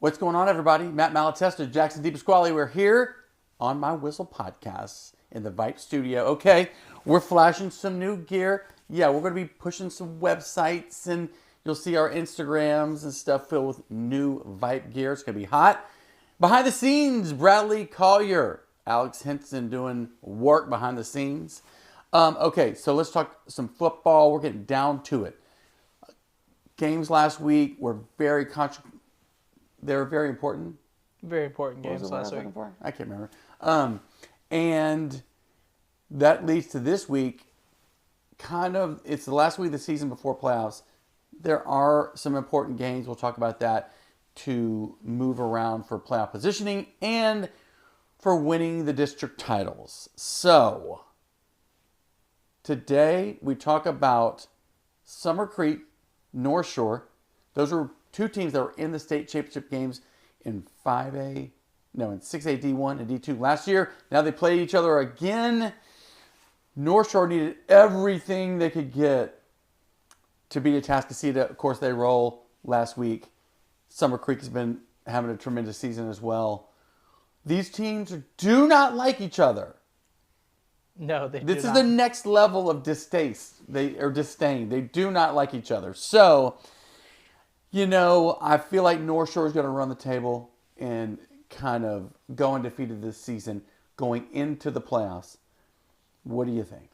What's going on, everybody? Matt Malatesta, Jackson DiPasquale. We're here on my Whistle Podcast in the VYPE studio. Okay, we're flashing some new gear. Yeah, we're going to be pushing some websites, and you'll see our Instagrams and stuff filled with new VYPE gear. It's going to be hot. Behind the scenes, Bradley Collier, Alex Henson doing work behind the scenes. Okay, so let's talk some football. We're getting down to it. Games last week were very they were very important. Very important games last week. I can't remember. And that leads to this week. It's the last week of the season before playoffs. There are some important games. We'll talk about that to move around for playoff positioning and for winning the district titles. So today we talk about Summer Creek, North Shore. Those are two teams that were in the state championship games in 6A D1 and D2 last year. Now they play each other again. North Shore needed everything they could get to beat Atascocita. Of course, they roll last week. Summer Creek has been having a tremendous season as well. These teams do not like each other. No, they do not. This is the next level of distaste. Disdain. They do not like each other. So, I feel like North Shore is going to run the table and kind of go undefeated this season going into the playoffs. What do you think?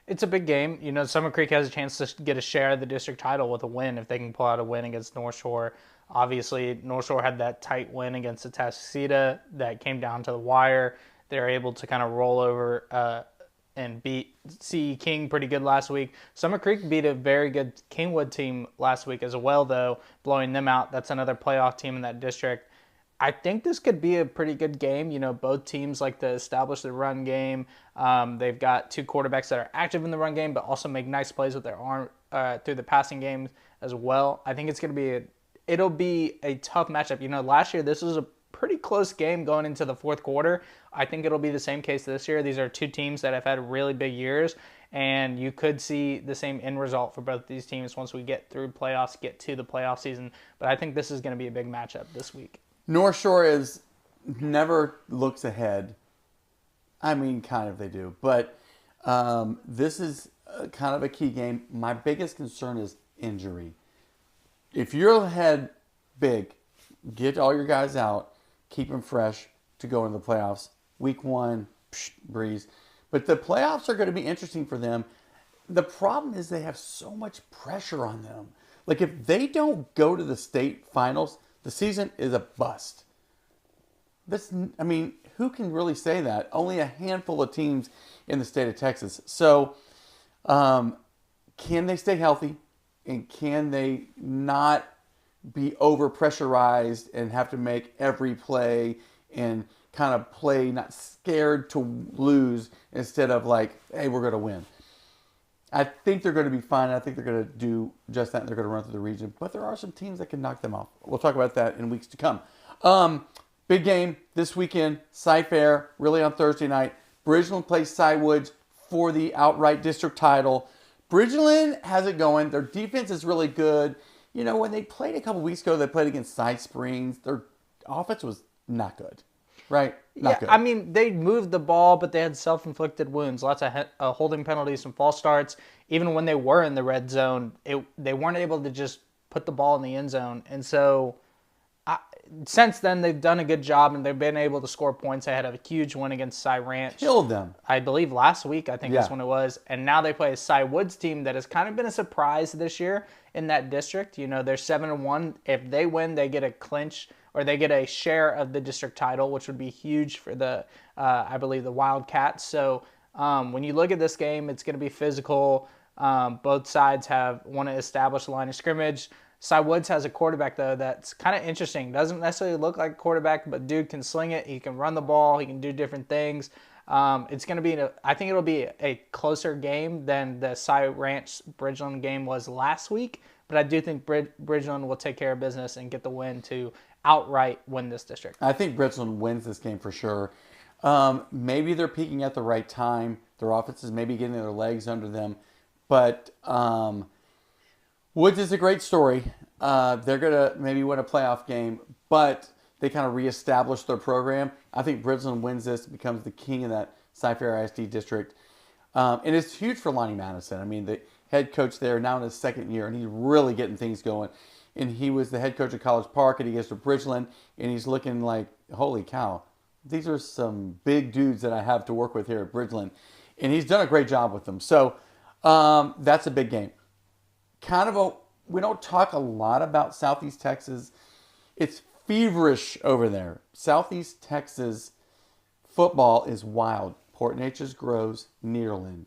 It's a big game. Summer Creek has a chance to get a share of the district title with a win if they can pull out a win against North Shore. Obviously, North Shore had that tight win against Atascocita that came down to the wire. They're able to kind of roll over and beat CE King pretty good last week. Summer Creek beat a very good Kingwood team last week as well, though, blowing them out. That's another playoff team in that district. I think this could be a pretty good game. Both teams like to establish the run game. They've got two quarterbacks that are active in the run game, but also make nice plays with their arm through the passing game as well. I think it'll be a tough matchup. Last year this was a pretty close game going into the fourth quarter. I think it'll be the same case this year. These are two teams that have had really big years, and you could see the same end result for both these teams once we get through playoffs, get to the playoff season. But I think this is going to be a big matchup this week. North Shore never looks ahead. I mean, kind of they do. But this is kind of a key game. My biggest concern is injury. If you're ahead big, get all your guys out, keep them fresh to go into the playoffs. Week 1, breeze. But the playoffs are going to be interesting for them. The problem is they have so much pressure on them. Like, if they don't go to the state finals, the season is a bust. Who can really say that? Only a handful of teams in the state of Texas. So, can they stay healthy? And can they not be over-pressurized and have to make every play and kind of play not scared to lose instead of like, hey, we're going to win? I think they're going to be fine. I think they're going to do just that. And they're going to run through the region. But there are some teams that can knock them off. We'll talk about that in weeks to come. Big game this weekend. Cy-Fair, really on Thursday night. Bridgeland plays Cy-Woods for the outright district title. Bridgeland has it going. Their defense is really good. When they played a couple weeks ago, they played against Side Springs. Their offense was not good, right? Not good. They moved the ball, but they had self-inflicted wounds. Lots of holding penalties, some false starts. Even when they were in the red zone, they weren't able to just put the ball in the end zone. And so since then, they've done a good job, and they've been able to score points. They had a huge win against Cy Ranch. Killed them. I believe last week, is when it was. And now they play a Cy Woods team that has kind of been a surprise this year in that district. They're 7-1. If they win, they get a clinch, or they get a share of the district title, which would be huge for the Wildcats. So when you look at this game, it's going to be physical. Both sides want to establish the line of scrimmage. Cy Woods has a quarterback, though, that's kind of interesting. Doesn't necessarily look like a quarterback, but dude can sling it. He can run the ball. He can do different things. It's going to be, I think it'll be a closer game than the Cy Ranch Bridgeland game was last week. But I do think Bridgeland will take care of business and get the win to outright win this district. I think Bridgeland wins this game for sure. Maybe they're peaking at the right time. Their offense is maybe getting their legs under them. But Woods is a great story. They're going to maybe win a playoff game, but they kind of reestablish their program. I think Bridgeland wins this, becomes the king of that Cy-Fair ISD district. And it's huge for Lonnie Madison. I mean, the head coach there now in his second year, and he's really getting things going. And he was the head coach of College Park, and he gets to Bridgeland, and he's looking like, holy cow, these are some big dudes that I have to work with here at Bridgeland. And he's done a great job with them. So that's a big game. We don't talk a lot about Southeast Texas. It's feverish over there. Southeast Texas football is wild. Port Neches, Groves, Nederland.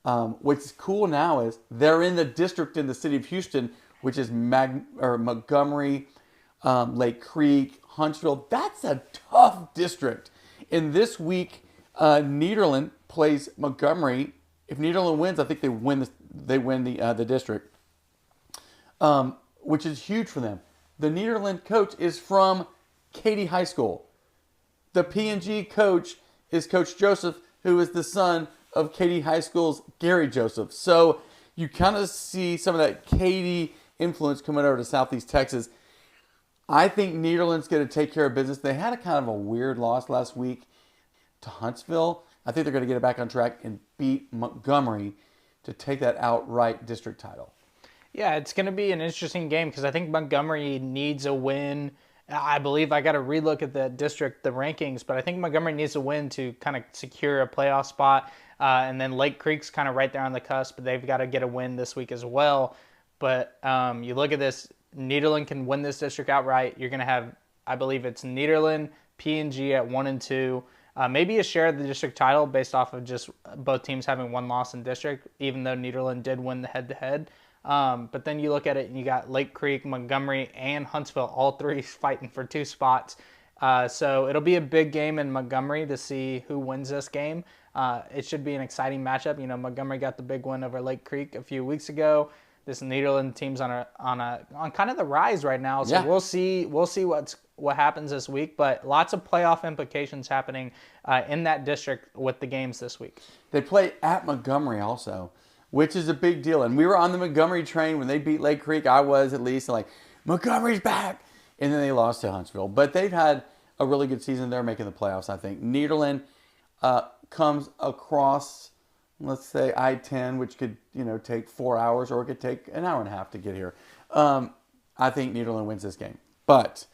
What's cool now is they're in the district in the city of Houston, which is Montgomery, Lake Creek, Huntsville. That's a tough district. And this week, Nederland plays Montgomery. If Nederland wins, I think they win the district, which is huge for them. The Nederland coach is from Katy High School. The P&G coach is Coach Joseph, who is the son of Katy High School's Gary Joseph. So you kind of see some of that Katy influence coming over to Southeast Texas. I think Nederland's going to take care of business. They had a kind of a weird loss last week to Huntsville. I think they're going to get it back on track and beat Montgomery to take that outright district title. Yeah, it's going to be an interesting game because I think Montgomery needs a win. I believe I got to relook at the rankings, but I think Montgomery needs a win to kind of secure a playoff spot. And then Lake Creek's kind of right there on the cusp, but they've got to get a win this week as well. But you look at this, Nederland can win this district outright. You're going to have, I believe it's Nederland, P&G at 1 and 2. Maybe a share of the district title based off of just both teams having one loss in district, even though Nederland did win the head-to-head. But then you look at it and you got Lake Creek, Montgomery, and Huntsville, all three fighting for 2 spots. So it'll be a big game in Montgomery to see who wins this game. It should be an exciting matchup. You know, Montgomery got the big win over Lake Creek a few weeks ago. This Nederland team's on kind of the rise right now. So yeah. We'll see what happens this week. But lots of playoff implications happening in that district with the games this week. They play at Montgomery also, which is a big deal. And we were on the Montgomery train when they beat Lake Creek. I was, at least, like, Montgomery's back. And then they lost to Huntsville. But they've had a really good season. They're making the playoffs, I think. Nederland comes across, let's say, I-10, which could, take 4 hours, or it could take an hour and a half to get here. I think Nederland wins this game. But,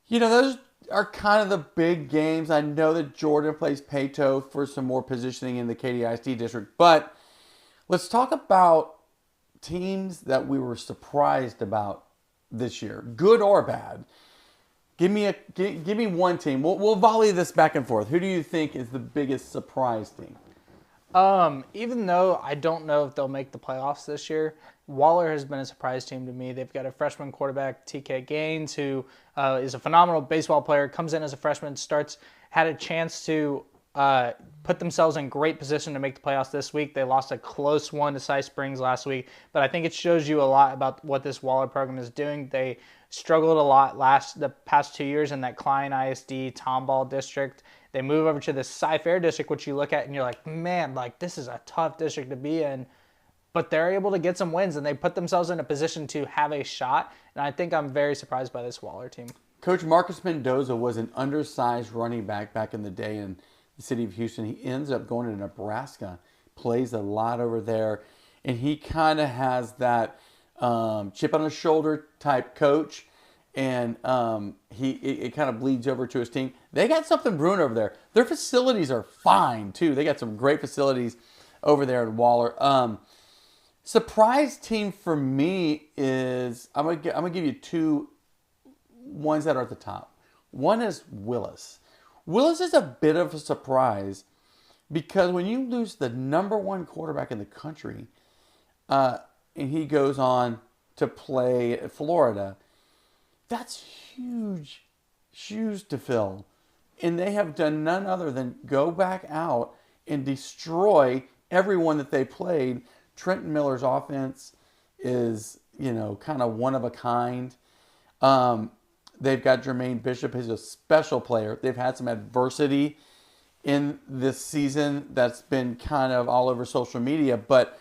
those are kind of the big games. I know that Jordan plays Peyto for some more positioning in the Katy ISD district. But let's talk about teams that we were surprised about this year, good or bad. Give me one team. We'll volley this back and forth. Who do you think is the biggest surprise team? Even though I don't know if they'll make the playoffs this year, Waller has been a surprise team to me. They've got a freshman quarterback, TK Gaines, who is a phenomenal baseball player, comes in as a freshman, had a chance to put themselves in great position to make the playoffs this week. They lost a close one to Cy Springs last week, but I think it shows you a lot about what this Waller program is doing. They struggled a lot the past 2 years in that Klein ISD Tomball district. They move over to the Cy-Fair district, which you look at and you're like, man, like this is a tough district to be in. But they're able to get some wins and they put themselves in a position to have a shot. And I think I'm very surprised by this Waller team. Coach Marcus Mendoza was an undersized running back in the day in the city of Houston. He ends up going to Nebraska, plays a lot over there, and he kind of has that chip on his shoulder type coach, and it kind of bleeds over to his team. They got something brewing over there. Their facilities are fine too. They got some great facilities over there at Waller. Surprise team for me is I'm gonna give you 2 ones that are at the top. One is Willis. Willis is a bit of a surprise because when you lose the number 1 quarterback in the country, and he goes on to play at Florida, that's huge shoes to fill. And they have done none other than go back out and destroy everyone that they played. Trenton Miller's offense is, kind of one of a kind. They've got Jermaine Bishop, who's a special player. They've had some adversity in this season that's been kind of all over social media, but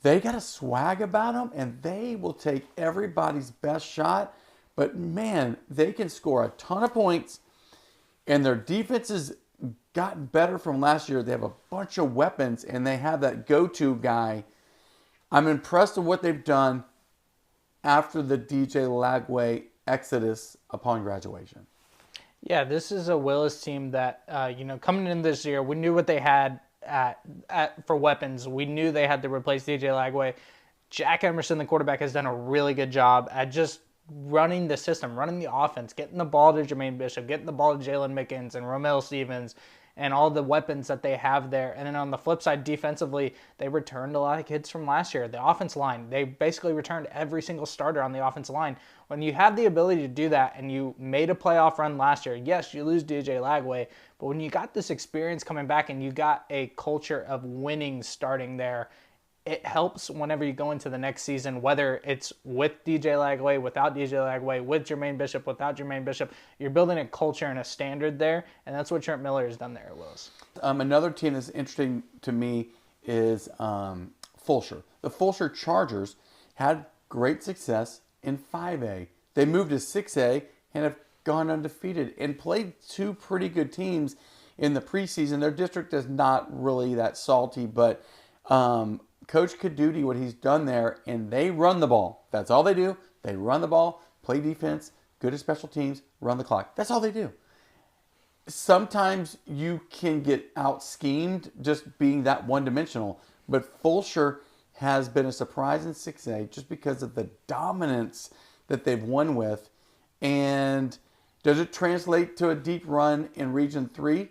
They got a swag about them, and they will take everybody's best shot. But man, they can score a ton of points, and their defense has gotten better from last year. They have a bunch of weapons, and they have that go-to guy. I'm impressed with what they've done after the DJ Lagway exodus upon graduation. Yeah, this is a Willis team that, coming in this year, we knew what they had for weapons. We knew they had to replace DJ Lagway. Jack Emerson, the quarterback, has done a really good job at just running the system, running the offense, getting the ball to Jermaine Bishop, getting the ball to Jalen Mickens and Romel Stevens, and all the weapons that they have there. And then on the flip side, defensively, they returned a lot of kids from last year. The offense line, they basically returned every single starter on the offensive line. When you have the ability to do that and you made a playoff run last year, yes, you lose DJ Lagway, but when you got this experience coming back and you got a culture of winning starting there, it helps whenever you go into the next season, whether it's with DJ Lagway, without DJ Lagway, with Jermaine Bishop, without Jermaine Bishop. You're building a culture and a standard there, and that's what Trent Miller has done there at Willis. Another team that's interesting to me is Fulshear. The Fulshear Chargers had great success in 5A. They moved to 6A and have gone undefeated and played two pretty good teams in the preseason. Their district is not really that salty, but Coach Caduti, what he's done there, and they run the ball. That's all they do. They run the ball, play defense, good at special teams, run the clock. That's all they do. Sometimes you can get out-schemed just being that one-dimensional, but Fulshear has been a surprise in 6A just because of the dominance that they've won with. And does it translate to a deep run in Region 3?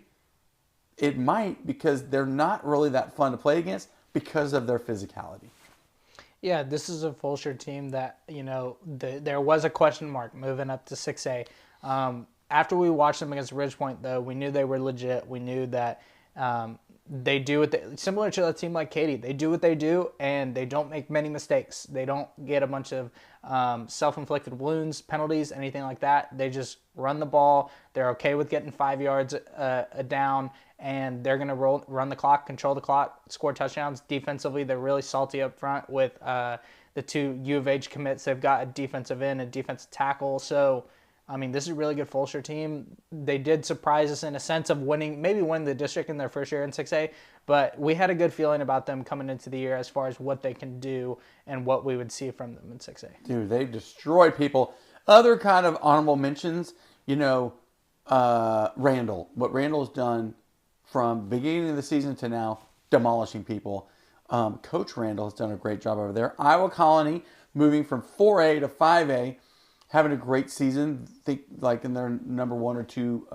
It might, because they're not really that fun to play against because of their physicality. Yeah, this is a Fulshear team that, there was a question mark moving up to 6A. After we watched them against Ridgepoint, though, we knew they were legit. We knew that they do what similar to a team like Katy, they do what they do, and they don't make many mistakes. They don't get a bunch of self-inflicted wounds, penalties, anything like that. They just run the ball. They're okay with getting 5 yards down, and they're going to run the clock, control the clock, score touchdowns. Defensively, they're really salty up front with the two U of H commits. They've got a defensive end, a defensive tackle. So, this is a really good Fulshear team. They did surprise us in a sense of maybe winning the district in their first year in 6A, but we had a good feeling about them coming into the year as far as what they can do and what we would see from them in 6A. Dude, they've destroyed people. Other kind of honorable mentions, Randall. What Randall's done from beginning of the season to now, demolishing people. Coach Randall has done a great job over there. Iowa Colony, moving from 4A to 5A, having a great season. I think like in their number one or two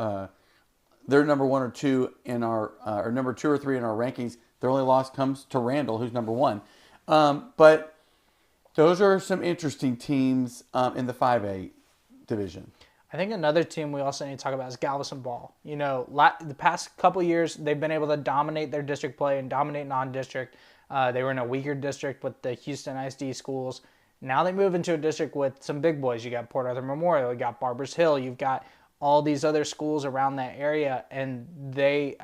in our or number 2 or 3 in our rankings. Their only loss comes to Randall, who's number 1. But those are some interesting teams in the 5A division. I think another team we also need to talk about is Galveston Ball. The past couple years, they've been able to dominate their district play and dominate non-district. They were in a weaker district with the Houston ISD schools. Now they move into a district with some big boys. You got Port Arthur Memorial, you got Barbers Hill, you've got all these other schools around that area, and they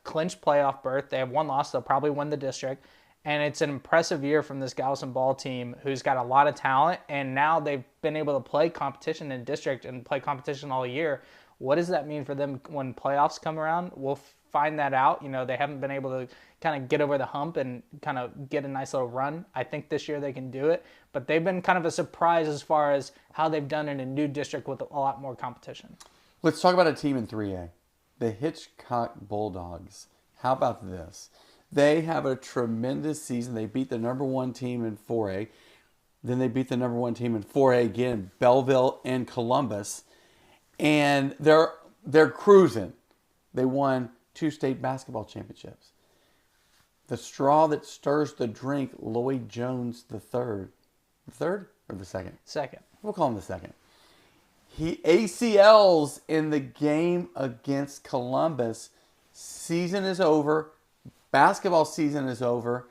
clinched playoff berth. They have one loss. They'll probably win the district. And it's an impressive year from this Galveston Ball team who's got a lot of talent, and now they've been able to play competition in district and play competition all year. What does that mean for them when playoffs come around? We'll find that out. They haven't been able to kind of get over the hump and kind of get a nice little run. I think this year they can do it, but they've been kind of a surprise as far as how they've done in a new district with a lot more competition. Let's talk about a team in 3A, the Hitchcock Bulldogs. How about this? They have a tremendous season. They beat the number 1 team in 4A. Then they beat the number 1 team in 4A again, Belleville and Columbus. And they're cruising. They won 2 state basketball championships. The straw that stirs the drink, Lloyd Jones the third. The third or the second? Second. We'll call him the second. He ACLs in the game against Columbus. Season is over. Basketball season is over.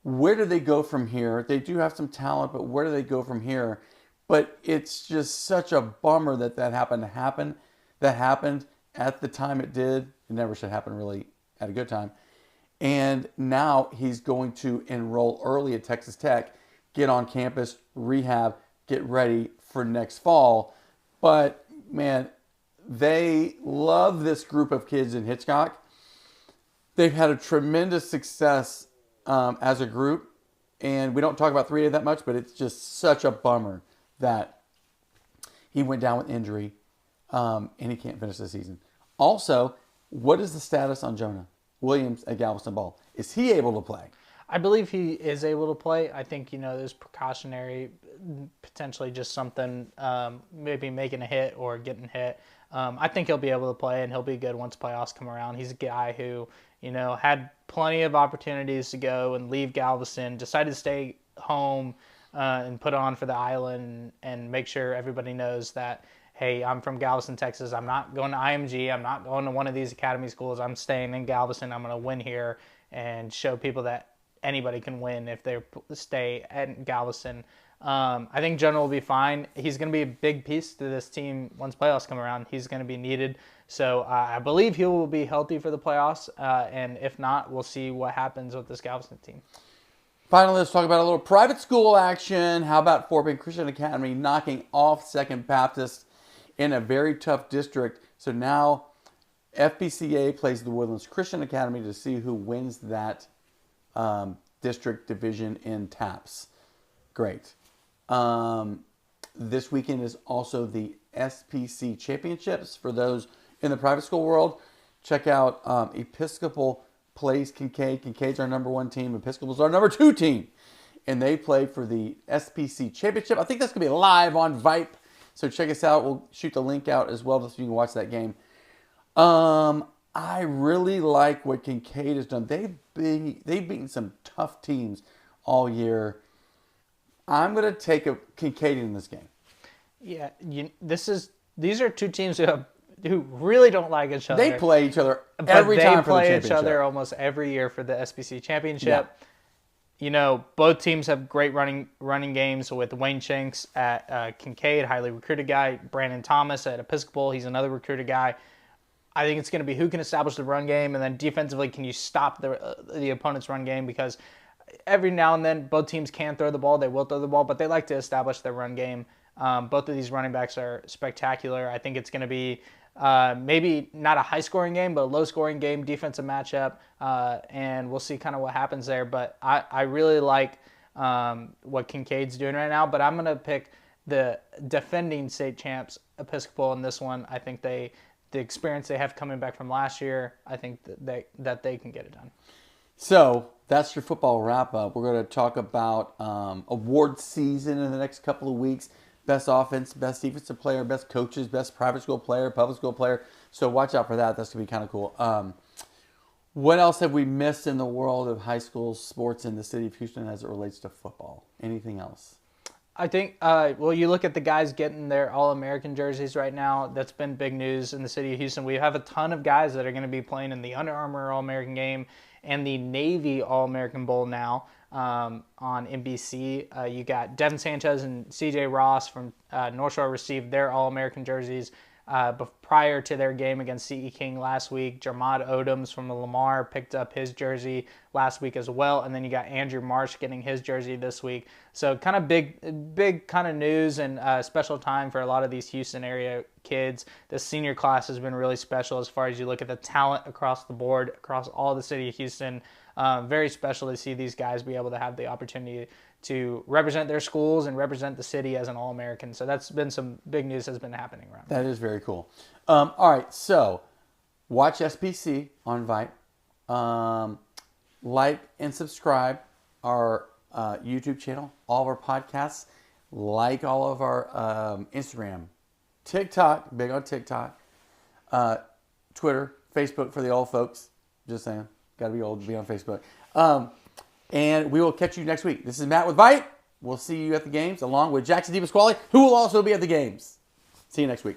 Where do they go from here? They do have some talent, but where do they go from here? But it's just such a bummer that happened. That happened at the time it did. It never should happen really at a good time. And now he's going to enroll early at Texas Tech, get on campus, rehab, get ready for next fall. But, man, they love this group of kids in Hitchcock. They've had a tremendous success as a group. And we don't talk about 3A that much, but it's just such a bummer that he went down with injury and he can't finish the season. Also, what is the status on Jonah Williams at Galveston Ball? Is he able to play? I believe he is able to play. I think, there's precautionary, potentially just something, maybe making a hit or getting hit. I think he'll be able to play, and he'll be good once playoffs come around. He's a guy who, had plenty of opportunities to go and leave Galveston, decided to stay home and put on for the island and make sure everybody knows that, hey, I'm from Galveston, Texas. I'm not going to IMG. I'm not going to one of these academy schools. I'm staying in Galveston. I'm going to win here and show people that anybody can win if they stay at Galveston. I think Jonah will be fine. He's going to be a big piece to this team once playoffs come around. He's going to be needed. So I believe he will be healthy for the playoffs. And if not, we'll see what happens with this Galveston team. Finally, let's talk about a little private school action. How about Fort Bend Christian Academy knocking off Second Baptist in a very tough district? So now FBCA plays the Woodlands Christian Academy to see who wins that district division in TAPS. Great. This weekend is also the SPC Championships for those in the private school world. Check out Episcopal plays Kincaid. Kincaid's our number 1 team. Episcopal's our number 2 team. And they play for the SPC Championship. I think that's going to be live on VYPE. So check us out. We'll shoot the link out as well so you can watch that game. I really like what Kincaid has done. They've beaten some tough teams all year. I'm going to take a Kincaid in this game. Yeah, these are two teams who really don't like each other. They play each other every time for the championship. They play each other almost every year for the SBC Championship. Yeah. Both teams have great running games with Wayne Shanks at Kincaid, highly recruited guy. Brandon Thomas at Episcopal, he's another recruited guy. I think it's going to be who can establish the run game, and then defensively, can you stop the opponent's run game? Because every now and then, both teams can throw the ball. They will throw the ball, but they like to establish their run game. Both of these running backs are spectacular. I think it's going to be maybe not a high-scoring game, but a low-scoring game, defensive matchup, and we'll see kind of what happens there. But I really like what Kincaid's doing right now, but I'm going to pick the defending state champs, Episcopal, in this one. I think the experience they have coming back from last year, I think that they can get it done. So that's your football wrap-up. We're going to talk about award season in the next couple of weeks. Best offense, best defensive player, best coaches, best private school player, public school player. So watch out for that. That's going to be kind of cool. What else have we missed in the world of high school sports in the city of Houston as it relates to football? Anything else? I think, you look at the guys getting their All-American jerseys right now. That's been big news in the city of Houston. We have a ton of guys that are going to be playing in the Under Armour All-American game and the Navy All-American Bowl now on NBC. You got Devin Sanchez and CJ Ross from North Shore received their All-American jerseys prior to their game against C.E. King last week. Jermod Odoms from Lamar picked up his jersey last week as well. And then you got Andrew Marsh getting his jersey this week. So kind of big kind of news and special time for a lot of these Houston area kids. The senior class has been really special as far as you look at the talent across the board, across all the city of Houston. Very special to see these guys be able to have the opportunity to represent their schools and represent the city as an All-American. So that's been some big news that's been happening around. That is very cool. All right, so watch SPC on VYPE. Like and subscribe our YouTube channel, all of our podcasts. Like all of our Instagram, TikTok, big on TikTok, Twitter, Facebook for the old folks. Just saying, got to be old to be on Facebook. And we will catch you next week. This is Matt with VYPE. We'll see you at the games along with Jackson DiPasquale, who will also be at the games. See you next week.